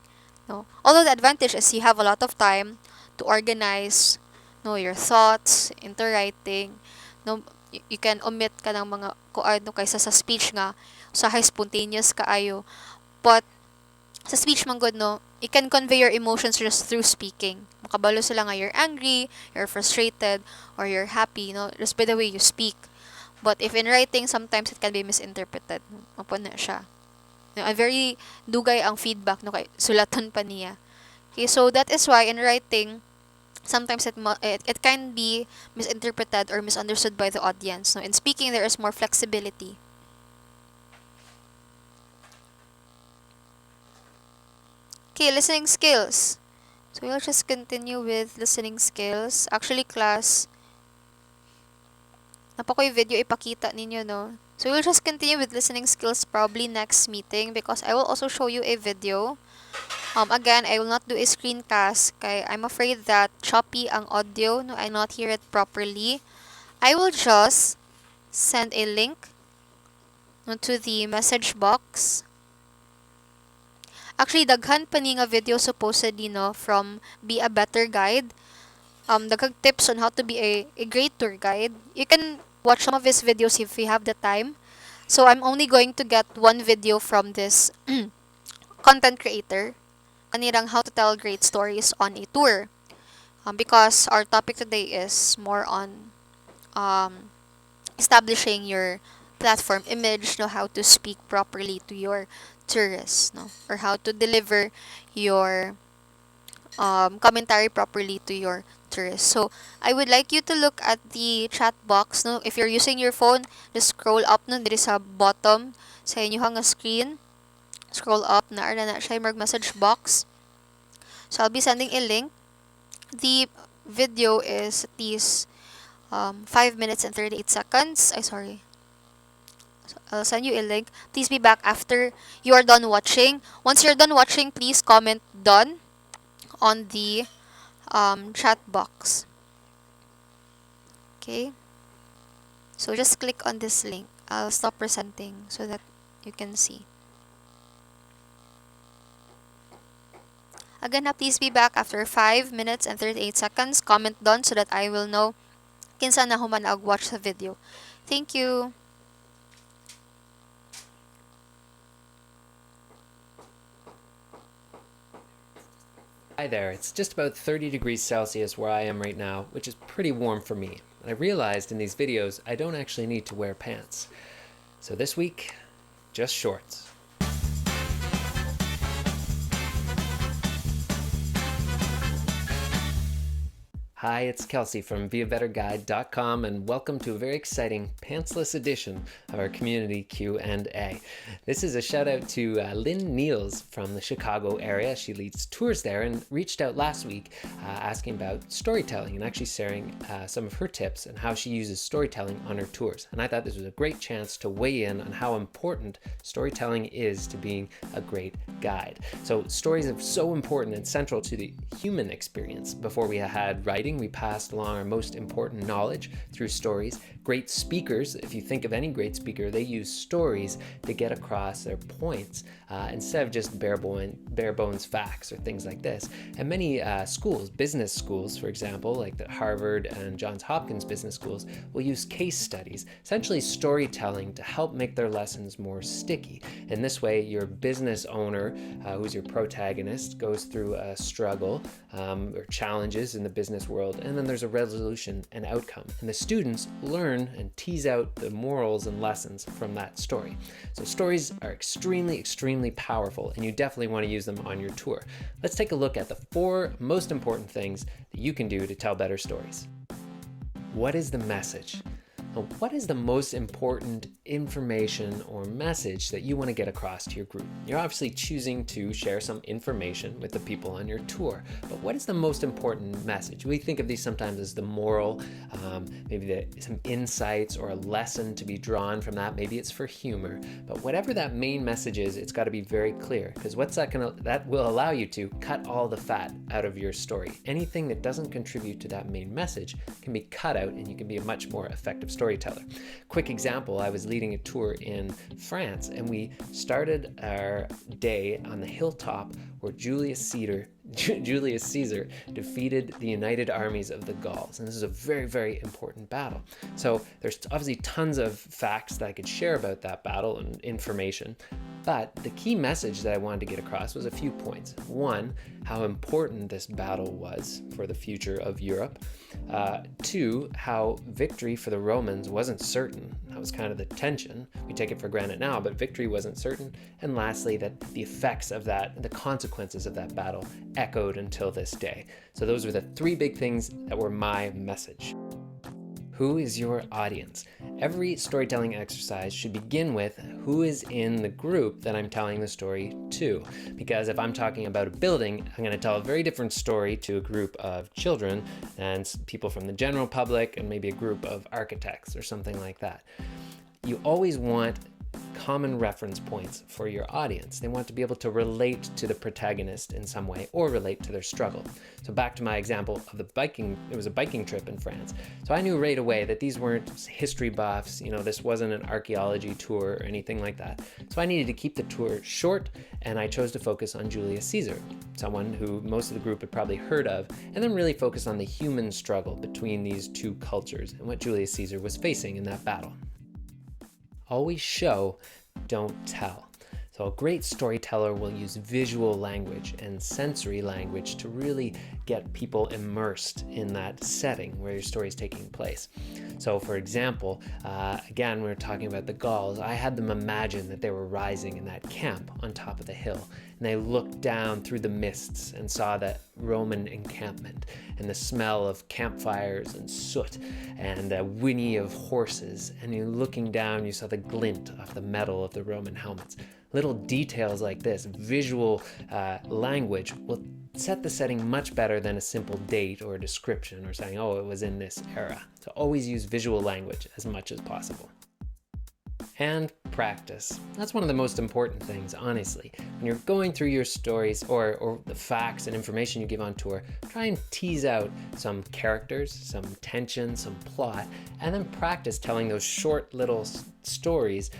no, although the advantage is you have a lot of time to organize, no, your thoughts into writing, no, you can omit ka ng mga kuan, no, kaysa sa speech nga usahay spontaneous kaayo, but sa speech man good, no, you can convey your emotions just through speaking. Makabalo sila nga you're angry, you're frustrated, or you're happy, no, just by the way you speak. But if in writing, sometimes it can be misinterpreted. Mapo na siya. No, a very dugay ang feedback, no, kay sulaton pa niya. Okay, so that is why in writing, sometimes it can be misinterpreted or misunderstood by the audience. No, in speaking, there is more flexibility. Okay, listening skills. So we'll just continue with listening skills. Actually, class, napakoy video ipakita ninyo, no? So we'll just continue with listening skills probably next meeting because I will also show you a video. Again, I will not do a screencast kay I'm afraid that choppy ang audio, no, I not hear it properly. I will just send a link, no, to the message box. Actually, daghan pa ni nga video supposedly, no, from Be a Better Guide. Daghang tips on how to be a great tour guide. You can watch some of his videos if you have the time. So I'm only going to get one video from this content creator. Kanirang how to tell great stories on a tour. Because our topic today is more on um, establishing your platform image, know how to speak properly to your tourists, no, or how to deliver your commentary properly to your tourists. So I would like you to look at the chat box, no. If you're using your phone, just scroll up, no, diri sa bottom sa inyong screen. Scroll up na siya yung message box. So I'll be sending a link. The video is at least 5 minutes and 38 seconds. Sorry. So I'll send you a link. Please be back after you are done watching. Once you're done watching, please comment done on the chat box. Okay. So just click on this link. I'll stop presenting so that you can see. Again, please be back after 5 minutes and 38 seconds. Comment done so that I will know kinsa na human watch the video. Thank you. Hi there, it's just about 30 degrees Celsius where I am right now, which is pretty warm for me. And I realized in these videos I don't actually need to wear pants. So this week, just shorts. Hi, it's Kelsey from beabetterguide.com and welcome to a very exciting pantsless edition of our community Q&A. This is a shout out to Lynn Niels from the Chicago area. She leads tours there and reached out last week asking about storytelling and actually sharing some of her tips and how she uses storytelling on her tours. And I thought this was a great chance to weigh in on how important storytelling is to being a great guide. So stories are so important and central to the human experience. Before we had writing, we passed along our most important knowledge through stories. Great speakers, if you think of any great speaker, they use stories to get across their points instead of just bare bones facts or things like this. And many schools, business schools, for example, like the Harvard and Johns Hopkins business schools, will use case studies, essentially storytelling to help make their lessons more sticky. In this way, your business owner, who's your protagonist, goes through a struggle or challenges in the business world, and then there's a resolution and outcome. And the students learn and tease out the morals and lessons from that story. So stories are extremely, extremely powerful, and you definitely want to use them on your tour. Let's take a look at the 4 most important things that you can do to tell better stories. What is the message? What is the most important information or message that you want to get across to your group? You're obviously choosing to share some information with the people on your tour, but what is the most important message? We think of these sometimes as the moral, maybe some insights or a lesson to be drawn from that. Maybe it's for humor, but whatever that main message is, it's got to be very clear, because that will allow you to cut all the fat out of your story. Anything that doesn't contribute to that main message can be cut out, and you can be a much more effective storyteller. Quick example, I was leading a tour in France, and we started our day on the hilltop where Julius Caesar defeated the united armies of the Gauls. And this is a very, very important battle. So there's obviously tons of facts that I could share about that battle and information. But the key message that I wanted to get across was a few points. 1, how important this battle was for the future of Europe. 2, how victory for the Romans wasn't certain. That was kind of the tension. We take it for granted now, but victory wasn't certain. And lastly, that the effects of that, the consequences of that battle echoed until this day. So those were the 3 big things that were my message. Who is your audience? Every storytelling exercise should begin with who is in the group that I'm telling the story to. Because if I'm talking about a building, I'm going to tell a very different story to a group of children and people from the general public and maybe a group of architects or something like that. You always want common reference points for your audience. They want to be able to relate to the protagonist in some way or relate to their struggle. So back to my example of the biking, it was a biking trip in France. So I knew right away that these weren't history buffs, this wasn't an archaeology tour or anything like that. So I needed to keep the tour short, and I chose to focus on Julius Caesar, someone who most of the group had probably heard of, and then really focus on the human struggle between these two cultures and what Julius Caesar was facing in that battle. Always show, don't tell. So a great storyteller will use visual language and sensory language to really get people immersed in that setting where your story is taking place. So for example, again, we were talking about the Gauls. I had them imagine that they were rising in that camp on top of the hill. And they looked down through the mists and saw that Roman encampment and the smell of campfires and soot and the whinny of horses. And you looking down, you saw the glint of the metal of the Roman helmets. Little details like this, visual language, will set the setting much better than a simple date or a description or saying, oh, it was in this era. So always use visual language as much as possible. And practice. That's one of the most important things, honestly. When you're going through your stories or the facts and information you give on tour, try and tease out some characters, some tension, some plot, and then practice telling those short little stories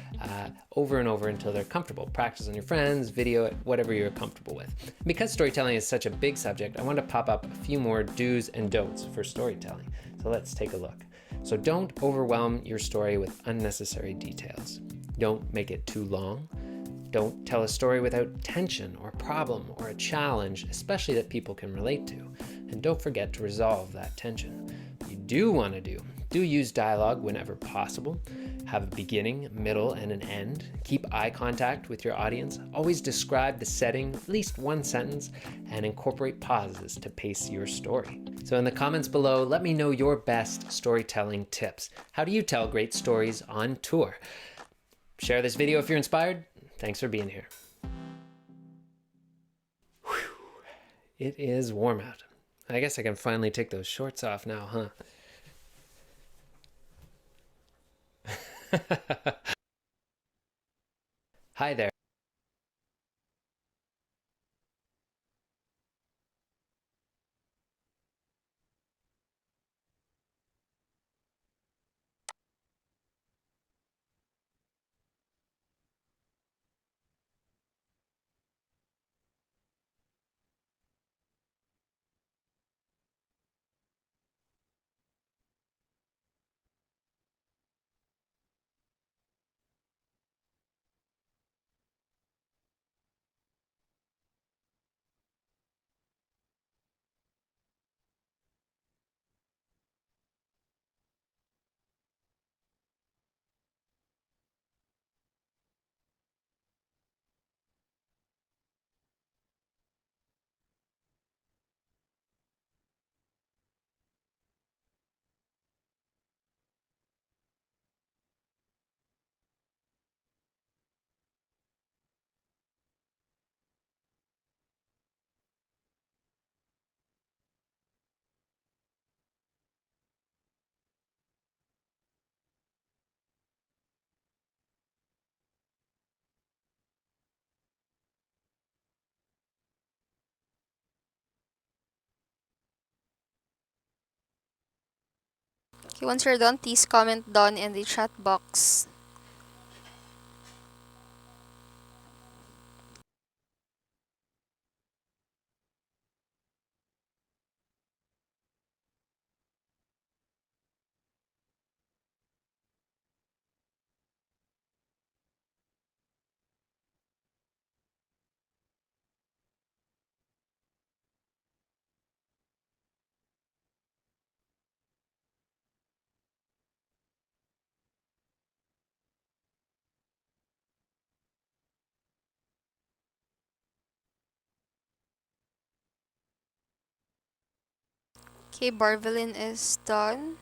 over and over until they're comfortable. Practice on your friends, video it, whatever you're comfortable with. Because storytelling is such a big subject, I want to pop up a few more do's and don'ts for storytelling. So let's take a look. So don't overwhelm your story with unnecessary details. Don't make it too long. Don't tell a story without tension or problem or a challenge, especially that people can relate to. And don't forget to resolve that tension. What you do want to do use dialogue whenever possible. Have a beginning, middle, and an end. Keep eye contact with your audience. Always describe the setting, at least one sentence, and incorporate pauses to pace your story. So in the comments below, let me know your best storytelling tips. How do you tell great stories on tour? Share this video if you're inspired. Thanks for being here. Whew. It is warm out. I guess I can finally take those shorts off now, huh? Hi there. Okay, once you're done, please comment down in the chat box. Okay, Barvelin is done.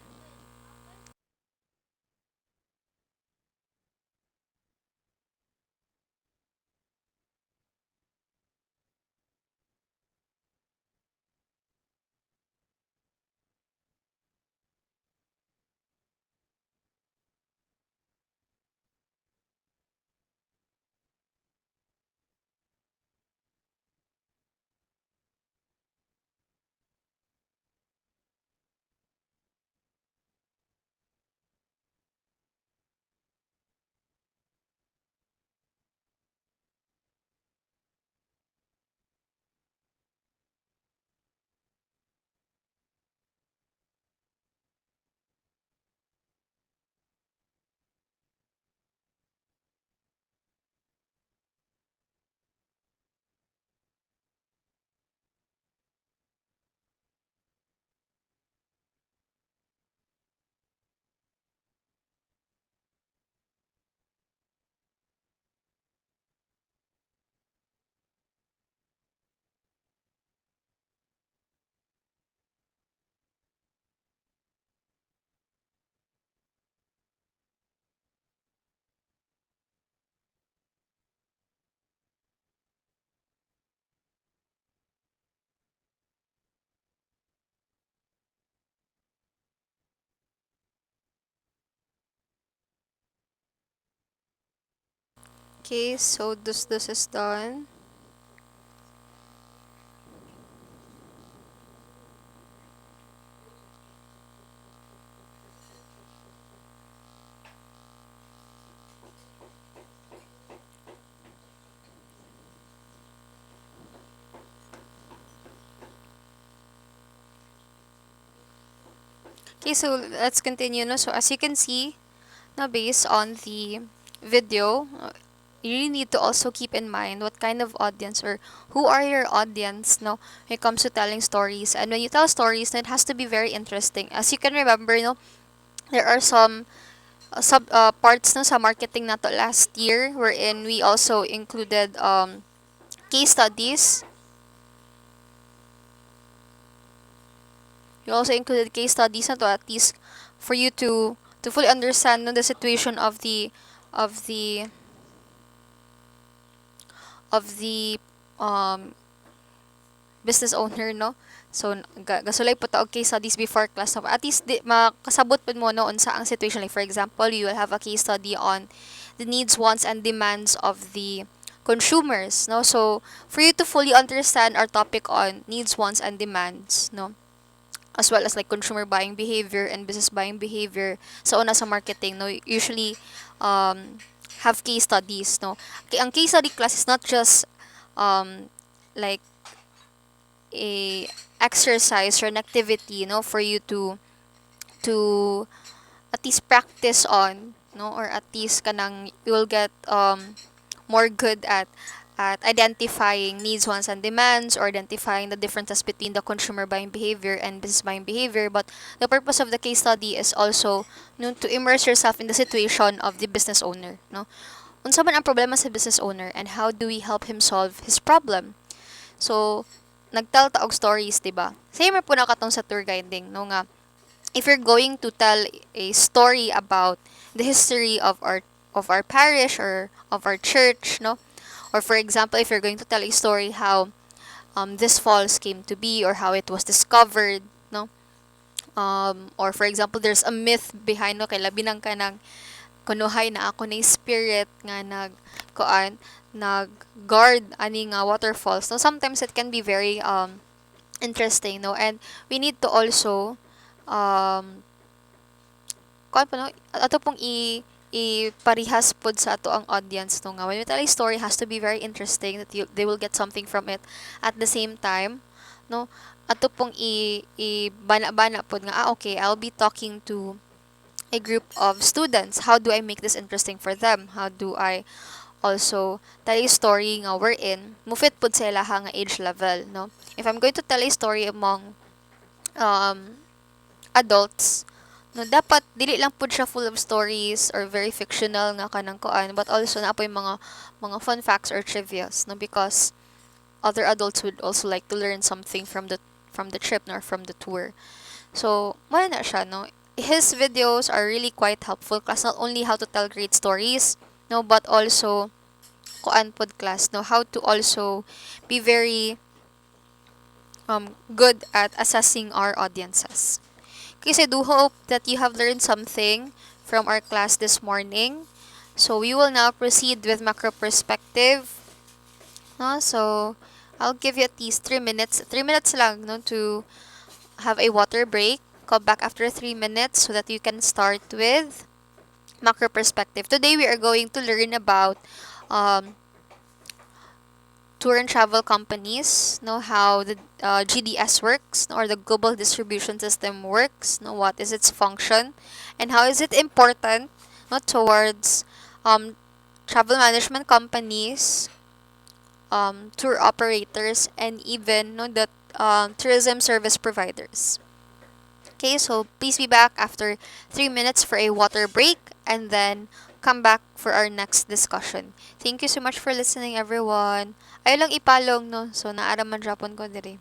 Okay, so this is done. Okay, so let's continue. No? So as you can see, now based on the video, you really need to also keep in mind what kind of audience or who are your audience no when it comes to telling stories. And when you tell stories, then it has to be very interesting. As you can remember, there are some sub parts no sa marketing nato last year wherein we also included case studies. We also included case studies na to at least for you to fully understand no, the situation of the of the um business owner no. So gasulay po ta og case studies before class no. At least makasabot pud mo no unsa ang situation, like for example you will have a case study on the needs, wants and demands of the consumers no. So for you to fully understand our topic on needs, wants and demands no, as well as like consumer buying behavior and business buying behavior sa una sa marketing no, usually um have case studies no. Ang case study class is not just um like a exercise or an activity no for you to at least practice on no, or at least kanang you will get more good at identifying needs, wants and demands, or identifying the differences between the consumer buying behavior and business buying behavior. But the purpose of the case study is also no, to immerse yourself in the situation of the business owner no. Unsa man ang problema sa business owner and how do we help him solve his problem. So nagtell ta og stories, 'di ba? Same po na katong sa tour guiding no nga if you're going to tell a story about the history of our parish or of our church no, or for example if you're going to tell a story how this falls came to be or how it was discovered no, or for example there's a myth behind no kay labi nang kanang kunuhay na ako na spirit nga nag guard ani nga waterfalls no, sometimes it can be very interesting no. And we need to also um kuan pa no, ato pong i parihas pod sa ato ang audience no nga when we tell a story has to be very interesting that they will get something from it. At the same time no, ato pong i bana-bana pod nga okay, I'll be talking to a group of students. How do I make this interesting for them? How do I also tell a story nga wherein mufit pod sa ilaha nga age level no. If I'm going to tell a story among um adults no, dapat dili lang pud siya full of stories or very fictional nga kanang kuan, but also na po yung mga fun facts or trivias no, because other adults would also like to learn something from the trip or from the tour. So mo na siya no, his videos are really quite helpful class, not only how to tell great stories no, but also kuan pod class no, how to also be very good at assessing our audiences. Kasi I do hope that you have learned something from our class this morning. So we will now proceed with macro perspective. No? So I'll give you at least 3 minutes. 3 minutes lang no, to have a water break. Come back after 3 minutes so that you can start with macro perspective. Today we are going to learn about um, tour and travel companies, know how the GDS works, or the global distribution system works, know what is its function, and how is it important towards um, travel management companies, tour operators, and even no, the tourism service providers. Okay, so please be back after 3 minutes for a water break and then come back for our next discussion. Thank you so much for listening, everyone. Ayaw lang ipalong, no? So, naaraman drapon ko diri.